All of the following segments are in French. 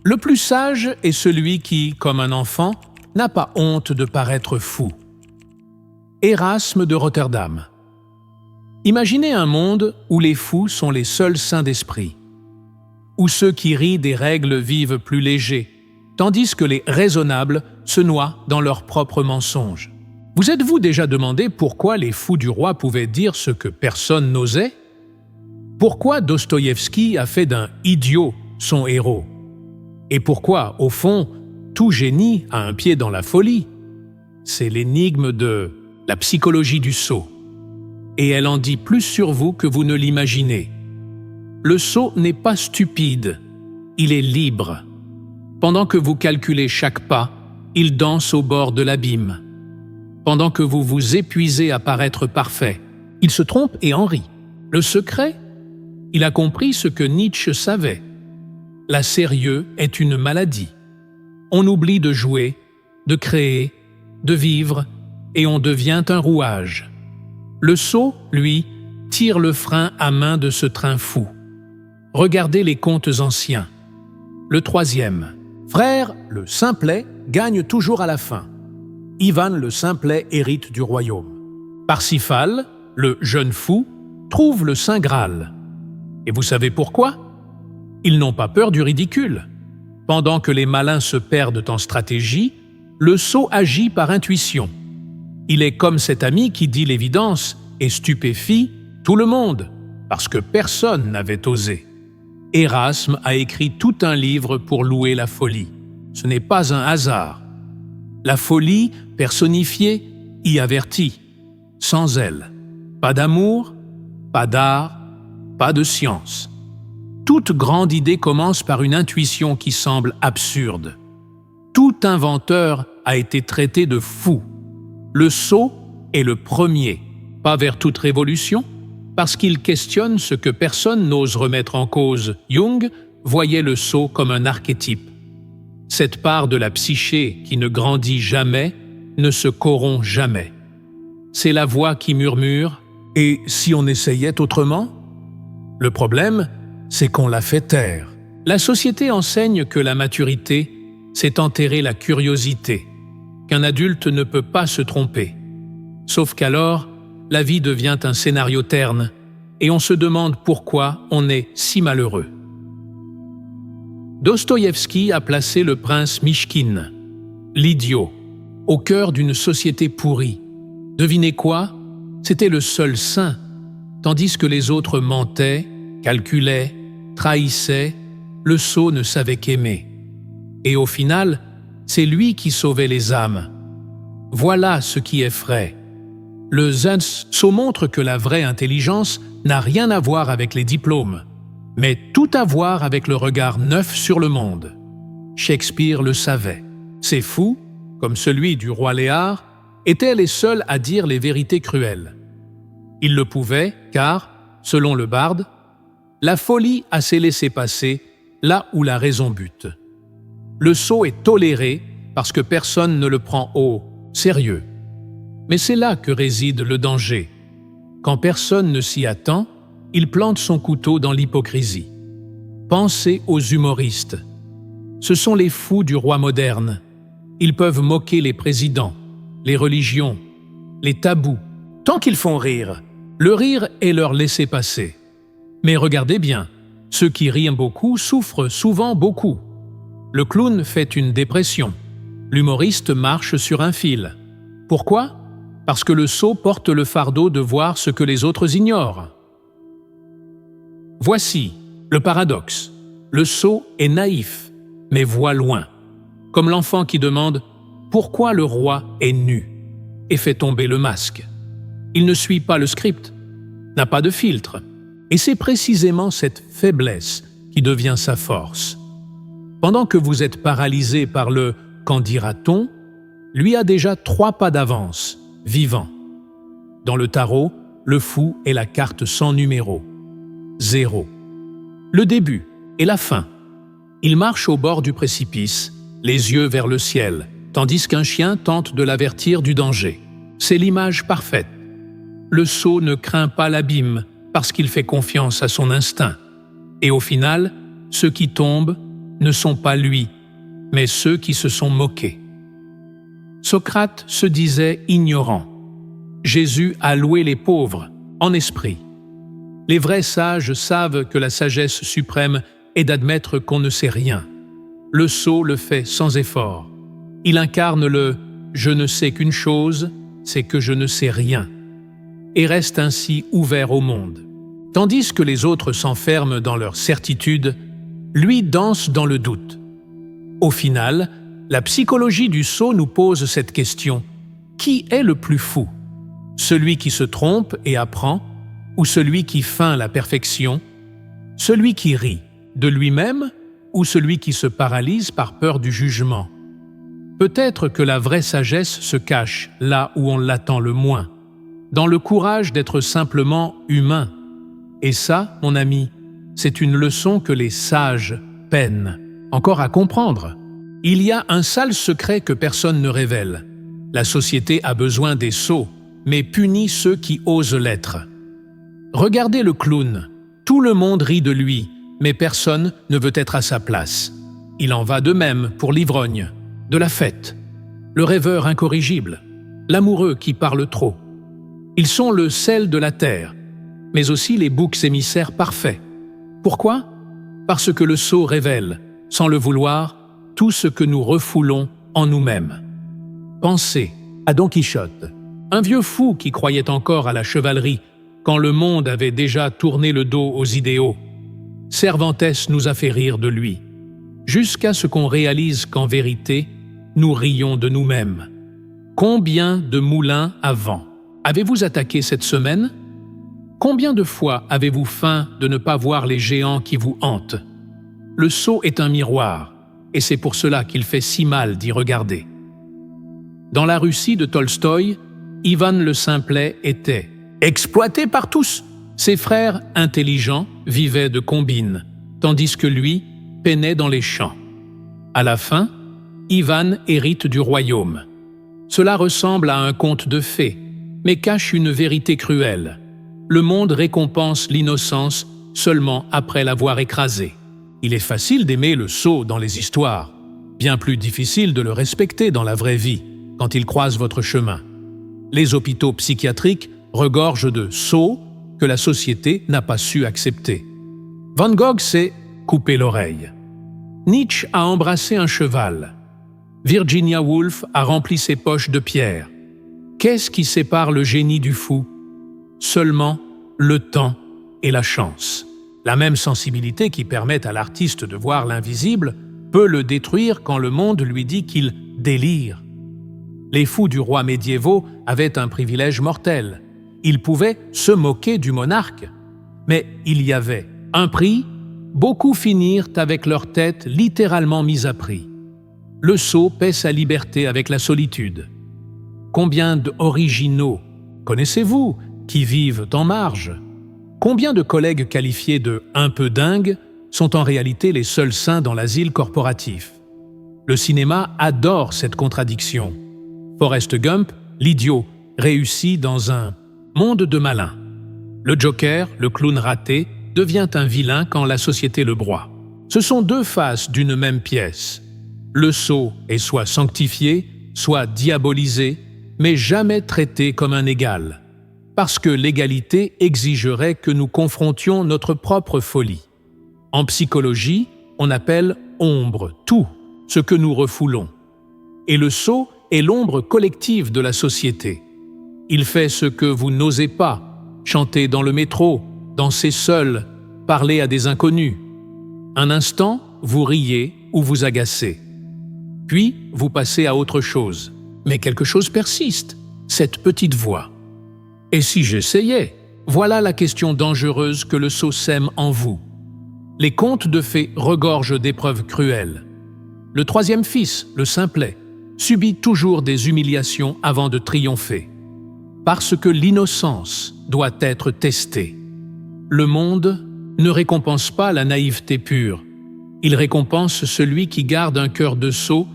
Le plus sage est celui qui, comme un enfant, n'a pas honte de paraître fou. Erasme de Rotterdam. Imaginez un monde où les fous sont les seuls saints d'esprit, où ceux qui rient des règles vivent plus légers, tandis que les raisonnables se noient dans leurs propres mensonges. Vous êtes-vous déjà demandé pourquoi les fous du roi pouvaient dire ce que personne n'osait? Pourquoi Dostoïevski a fait d'un idiot son héros? Et pourquoi, au fond, tout génie a un pied dans la folie? C'est l'énigme de la psychologie du sot. Et elle en dit plus sur vous que vous ne l'imaginez. Le sot n'est pas stupide, il est libre. Pendant que vous calculez chaque pas, il danse au bord de l'abîme. Pendant que vous vous épuisez à paraître parfait, il se trompe et en rit. Le secret? Il a compris ce que Nietzsche savait. La sérieux est une maladie. On oublie de jouer, de créer, de vivre, et on devient un rouage. Le sot, lui, tire le frein à main de ce train fou. Regardez les contes anciens. Le troisième. Frère, le simplet, gagne toujours à la fin. Ivan le simplet hérite du royaume. Parsifal, le jeune fou, trouve le Saint Graal. Et vous savez pourquoi? Ils n'ont pas peur du ridicule. Pendant que les malins se perdent en stratégie, le sot agit par intuition. Il est comme cet ami qui dit l'évidence et stupéfie tout le monde, parce que personne n'avait osé. Erasme a écrit tout un livre pour louer la folie. Ce n'est pas un hasard. La folie, personnifiée, y avertit. Sans elle, pas d'amour, pas d'art, pas de science. Toute grande idée commence par une intuition qui semble absurde. Tout inventeur a été traité de fou. Le sot est le premier, pas vers toute révolution, parce qu'il questionne ce que personne n'ose remettre en cause. Jung voyait le sot comme un archétype. Cette part de la psyché qui ne grandit jamais, ne se corrompt jamais. C'est la voix qui murmure « Et si on essayait autrement ?» Le problème, c'est qu'on l'a fait taire. La société enseigne que la maturité, c'est enterrer la curiosité, qu'un adulte ne peut pas se tromper. Sauf qu'alors, la vie devient un scénario terne, et on se demande pourquoi on est si malheureux. Dostoïevski a placé le prince Mishkin, l'idiot, au cœur d'une société pourrie. Devinez quoi? C'était le seul saint, tandis que les autres mentaient, calculaient, trahissaient, le sot ne savait qu'aimer. Et au final, c'est lui qui sauvait les âmes. Voilà ce qui effraie. Le sot montre que la vraie intelligence n'a rien à voir avec les diplômes, mais tout à voir avec le regard neuf sur le monde. Shakespeare le savait. Ces fous, comme celui du roi Léar, étaient les seuls à dire les vérités cruelles. Ils le pouvaient car, selon le barde, la folie a ses laissez-passer là où la raison bute. Le sot est toléré parce que personne ne le prend au sérieux. Mais c'est là que réside le danger. Quand personne ne s'y attend, il plante son couteau dans l'hypocrisie. Pensez aux humoristes. Ce sont les fous du roi moderne. Ils peuvent moquer les présidents, les religions, les tabous. Tant qu'ils font rire, le rire est leur laissez-passer. Mais regardez bien, ceux qui rient beaucoup souffrent souvent beaucoup. Le clown fait une dépression. L'humoriste marche sur un fil. Pourquoi? Parce que le sot porte le fardeau de voir ce que les autres ignorent. Voici le paradoxe. Le sot est naïf, mais voit loin. Comme l'enfant qui demande « Pourquoi le roi est nu ?» et fait tomber le masque. Il ne suit pas le script, n'a pas de filtre. Et c'est précisément cette faiblesse qui devient sa force. Pendant que vous êtes paralysé par le « qu'en dira-t-on », lui a déjà 3 pas d'avance, vivant. Dans le tarot, le fou est la carte sans numéro. 0. Le début et la fin. Il marche au bord du précipice, les yeux vers le ciel, tandis qu'un chien tente de l'avertir du danger. C'est l'image parfaite. Le sot ne craint pas l'abîme parce qu'il fait confiance à son instinct. Et au final, ceux qui tombent ne sont pas lui, mais ceux qui se sont moqués. Socrate se disait ignorant. Jésus a loué les pauvres, en esprit. Les vrais sages savent que la sagesse suprême est d'admettre qu'on ne sait rien. Le sot le fait sans effort. Il incarne le « je ne sais qu'une chose, c'est que je ne sais rien » et reste ainsi ouvert au monde. Tandis que les autres s'enferment dans leur certitude, lui danse dans le doute. Au final, la psychologie du sot nous pose cette question. Qui est le plus fou? Celui qui se trompe et apprend, ou celui qui feint la perfection? Celui qui rit de lui-même, ou celui qui se paralyse par peur du jugement? Peut-être que la vraie sagesse se cache là où on l'attend le moins, dans le courage d'être simplement humain. Et ça, mon ami, c'est une leçon que les sages peinent encore à comprendre. Il y a un sale secret que personne ne révèle. La société a besoin des sots, mais punit ceux qui osent l'être. Regardez le clown. Tout le monde rit de lui, mais personne ne veut être à sa place. Il en va de même pour l'ivrogne, de la fête, le rêveur incorrigible, l'amoureux qui parle trop. Ils sont le sel de la terre, mais aussi les boucs émissaires parfaits. Pourquoi? Parce que le sot révèle, sans le vouloir, tout ce que nous refoulons en nous-mêmes. Pensez à Don Quichotte, un vieux fou qui croyait encore à la chevalerie quand le monde avait déjà tourné le dos aux idéaux. Cervantes nous a fait rire de lui, jusqu'à ce qu'on réalise qu'en vérité, nous rions de nous-mêmes. Combien de moulins à vent avez-vous attaqué cette semaine? Combien de fois avez-vous faim de ne pas voir les géants qui vous hantent? Le sot est un miroir, et c'est pour cela qu'il fait si mal d'y regarder. Dans la Russie de Tolstoï, Ivan le Simplet était exploité par tous. Ses frères intelligents vivaient de combines, tandis que lui peinait dans les champs. À la fin, Ivan hérite du royaume. Cela ressemble à un conte de fées, mais cache une vérité cruelle. Le monde récompense l'innocence seulement après l'avoir écrasée. Il est facile d'aimer le sot dans les histoires, bien plus difficile de le respecter dans la vraie vie, quand il croise votre chemin. Les hôpitaux psychiatriques regorgent de sots que la société n'a pas su accepter. Van Gogh s'est coupé l'oreille. Nietzsche a embrassé un cheval. Virginia Woolf a rempli ses poches de pierre. Qu'est-ce qui sépare le génie du fou? Seulement le temps et la chance. La même sensibilité qui permet à l'artiste de voir l'invisible peut le détruire quand le monde lui dit qu'il délire. Les fous du roi médiévaux avaient un privilège mortel. Ils pouvaient se moquer du monarque. Mais il y avait un prix, beaucoup finirent avec leur tête littéralement mise à prix. Le sot paie sa liberté avec la solitude. Combien d'originaux connaissez-vous qui vivent en marge? Combien de collègues qualifiés de « un peu dingues » sont en réalité les seuls saints dans l'asile corporatif? Le cinéma adore cette contradiction. Forrest Gump, l'idiot, réussit dans un monde de malins. Le Joker, le clown raté, devient un vilain quand la société le broie. Ce sont deux faces d'une même pièce. Le sot est soit sanctifié, soit diabolisé, mais jamais traité comme un égal, parce que l'égalité exigerait que nous confrontions notre propre folie. En psychologie, on appelle ombre tout ce que nous refoulons. Et le sot est l'ombre collective de la société. Il fait ce que vous n'osez pas, chanter dans le métro, danser seul, parler à des inconnus. Un instant, vous riez ou vous agacez. Puis, vous passez à autre chose. Mais quelque chose persiste, cette petite voix. Et si j'essayais? Voilà la question dangereuse que le sot sème en vous. Les contes de fées regorgent d'épreuves cruelles. Le troisième fils, le Simplet, subit toujours des humiliations avant de triompher. Parce que l'innocence doit être testée. Le monde ne récompense pas la naïveté pure. Il récompense celui qui garde un cœur de sot,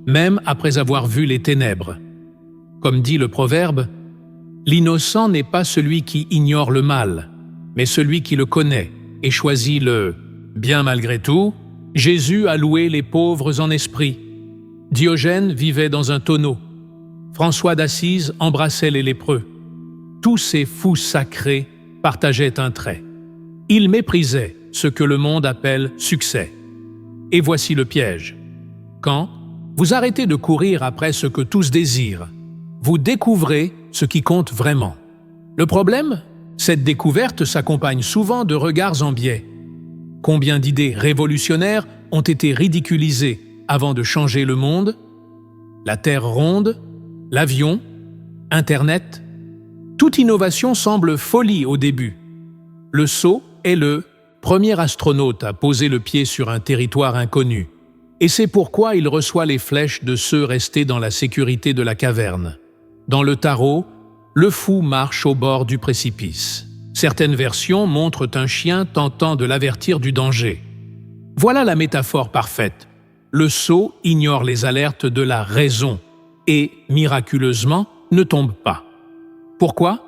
même après avoir vu les ténèbres. Comme dit le proverbe, « L'innocent n'est pas celui qui ignore le mal, mais celui qui le connaît et choisit le « bien malgré tout » Jésus a loué les pauvres en esprit. Diogène vivait dans un tonneau. François d'Assise embrassait les lépreux. Tous ces fous sacrés partageaient un trait. Ils méprisaient ce que le monde appelle succès. Et voici le piège. Quand vous arrêtez de courir après ce que tous désirent, vous découvrez ce qui compte vraiment. Le problème, cette découverte s'accompagne souvent de regards en biais. Combien d'idées révolutionnaires ont été ridiculisées avant de changer le monde? La Terre ronde, l'avion, Internet. Toute innovation semble folie au début. Le sot est le premier astronaute à poser le pied sur un territoire inconnu. Et c'est pourquoi il reçoit les flèches de ceux restés dans la sécurité de la caverne. Dans le tarot, le fou marche au bord du précipice. Certaines versions montrent un chien tentant de l'avertir du danger. Voilà la métaphore parfaite. Le sot ignore les alertes de la raison et, miraculeusement, ne tombe pas. Pourquoi?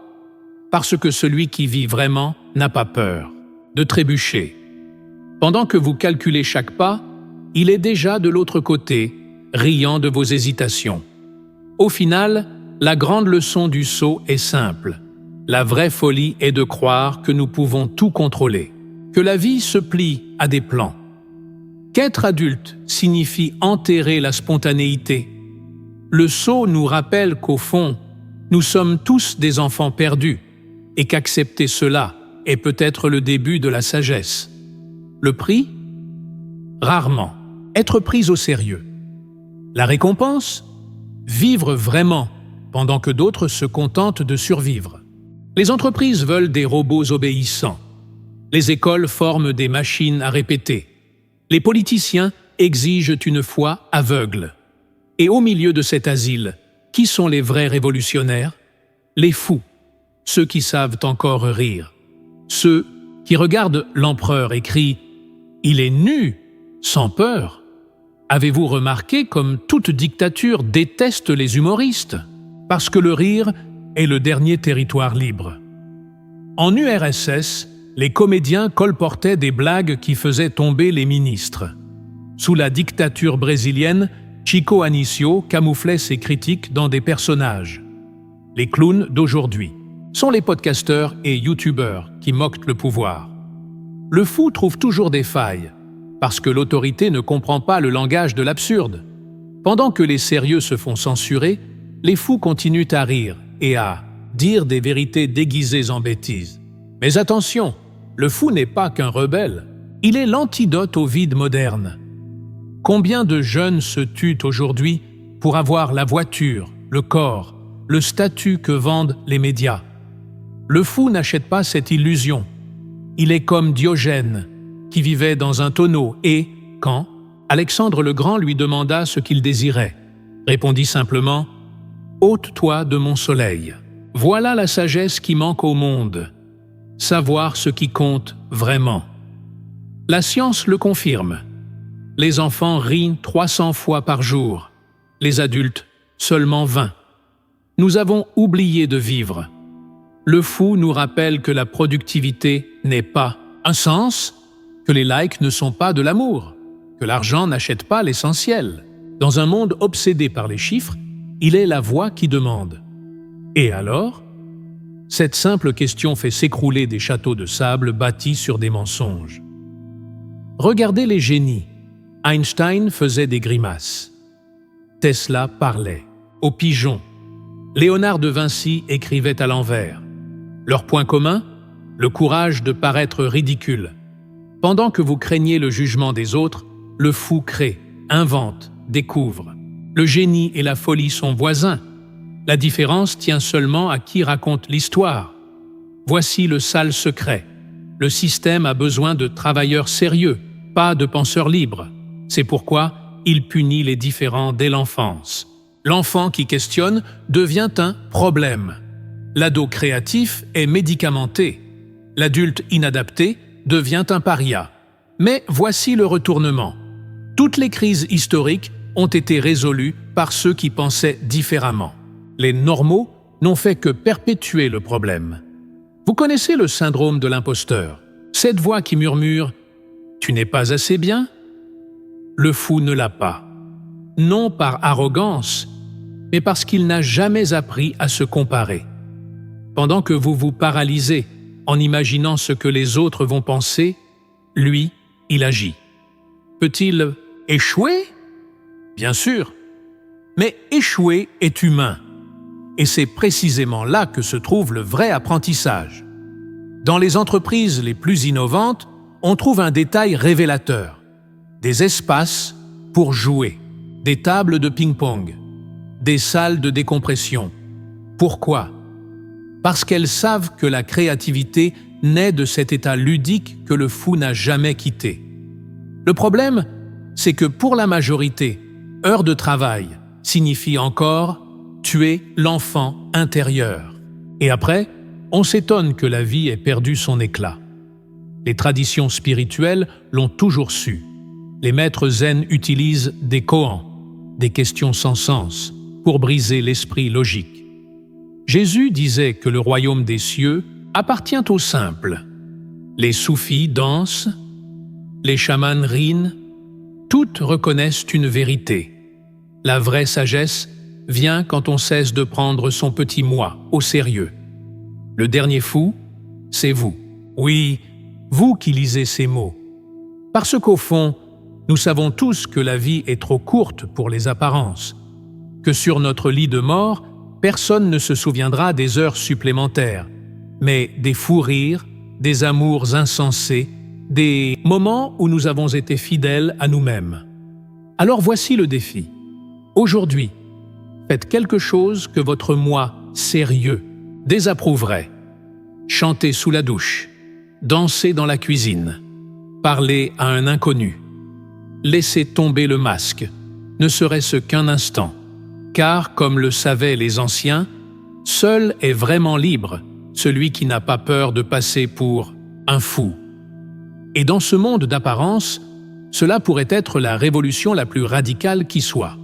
Parce que celui qui vit vraiment n'a pas peur de trébucher. Pendant que vous calculez chaque pas, il est déjà de l'autre côté, riant de vos hésitations. Au final, la grande leçon du sot est simple. La vraie folie est de croire que nous pouvons tout contrôler, que la vie se plie à des plans. Qu'être adulte signifie enterrer la spontanéité. Le sot nous rappelle qu'au fond, nous sommes tous des enfants perdus et qu'accepter cela est peut-être le début de la sagesse. Le prix? Rarement. Être pris au sérieux. La récompense? Vivre vraiment, pendant que d'autres se contentent de survivre. Les entreprises veulent des robots obéissants. Les écoles forment des machines à répéter. Les politiciens exigent une foi aveugle. Et au milieu de cet asile, qui sont les vrais révolutionnaires? Les fous, ceux qui savent encore rire. Ceux qui regardent l'empereur et crient « Il est nu, sans peur ». Avez-vous remarqué comme toute dictature déteste les humoristes? Parce que le rire est le dernier territoire libre. En URSS, les comédiens colportaient des blagues qui faisaient tomber les ministres. Sous la dictature brésilienne, Chico Anísio camouflait ses critiques dans des personnages. Les clowns d'aujourd'hui sont les podcasteurs et youtubeurs qui moquent le pouvoir. Le fou trouve toujours des failles, parce que l'autorité ne comprend pas le langage de l'absurde. Pendant que les sérieux se font censurer, les fous continuent à rire et à dire des vérités déguisées en bêtises. Mais attention, le fou n'est pas qu'un rebelle, il est l'antidote au vide moderne. Combien de jeunes se tuent aujourd'hui pour avoir la voiture, le corps, le statut que vendent les médias? Le fou n'achète pas cette illusion. Il est comme Diogène, qui vivait dans un tonneau et, quand Alexandre le Grand lui demanda ce qu'il désirait, répondit simplement « Ôte-toi de mon soleil ». Voilà la sagesse qui manque au monde. Savoir ce qui compte vraiment. La science le confirme. Les enfants rient 300 fois par jour. Les adultes, seulement 20. Nous avons oublié de vivre. Le fou nous rappelle que la productivité n'est pas un sens, que les likes ne sont pas de l'amour, que l'argent n'achète pas l'essentiel. Dans un monde obsédé par les chiffres, il est la voix qui demande. Et alors? Cette simple question fait s'écrouler des châteaux de sable bâtis sur des mensonges. Regardez les génies. Einstein faisait des grimaces. Tesla parlait. Aux pigeons. Léonard de Vinci écrivait à l'envers. Leur point commun? Le courage de paraître ridicule. Pendant que vous craignez le jugement des autres, le fou crée, invente, découvre. Le génie et la folie sont voisins. La différence tient seulement à qui raconte l'histoire. Voici le sale secret. Le système a besoin de travailleurs sérieux, pas de penseurs libres. C'est pourquoi il punit les différents dès l'enfance. L'enfant qui questionne devient un problème. L'ado créatif est médicamenté. L'adulte inadapté devient un paria. Mais voici le retournement. Toutes les crises historiques ont été résolues par ceux qui pensaient différemment. Les normaux n'ont fait que perpétuer le problème. Vous connaissez le syndrome de l'imposteur, cette voix qui murmure « Tu n'es pas assez bien ?» le fou ne l'a pas. Non par arrogance, mais parce qu'il n'a jamais appris à se comparer. Pendant que vous vous paralysez en imaginant ce que les autres vont penser, lui, il agit. Peut-il échouer? Bien sûr. Mais échouer est humain. Et c'est précisément là que se trouve le vrai apprentissage. Dans les entreprises les plus innovantes, on trouve un détail révélateur. Des espaces pour jouer, des tables de ping-pong, des salles de décompression. Pourquoi? Parce qu'elles savent que la créativité naît de cet état ludique que le fou n'a jamais quitté. Le problème, c'est que pour la majorité, heure de travail signifie encore tuer l'enfant intérieur. Et après, on s'étonne que la vie ait perdu son éclat. Les traditions spirituelles l'ont toujours su. Les maîtres zen utilisent des koans, des questions sans sens, pour briser l'esprit logique. Jésus disait que le royaume des cieux appartient aux simples. Les soufis dansent, les chamans rînent, toutes reconnaissent une vérité. La vraie sagesse vient quand on cesse de prendre son petit moi au sérieux. Le dernier fou, c'est vous. Oui, vous qui lisez ces mots. Parce qu'au fond, nous savons tous que la vie est trop courte pour les apparences, que sur notre lit de mort, personne ne se souviendra des heures supplémentaires, mais des fous rires, des amours insensés, des moments où nous avons été fidèles à nous-mêmes. Alors voici le défi. Aujourd'hui, faites quelque chose que votre moi sérieux désapprouverait. Chantez sous la douche, dansez dans la cuisine, parlez à un inconnu. Laissez tomber le masque, ne serait-ce qu'un instant, car, comme le savaient les anciens, seul est vraiment libre celui qui n'a pas peur de passer pour un fou. Et dans ce monde d'apparence, cela pourrait être la révolution la plus radicale qui soit.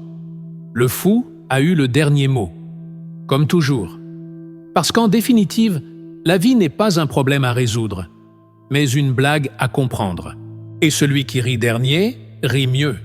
Le fou a eu le dernier mot, comme toujours. Parce qu'en définitive, la vie n'est pas un problème à résoudre, mais une blague à comprendre. Et celui qui rit dernier rit mieux.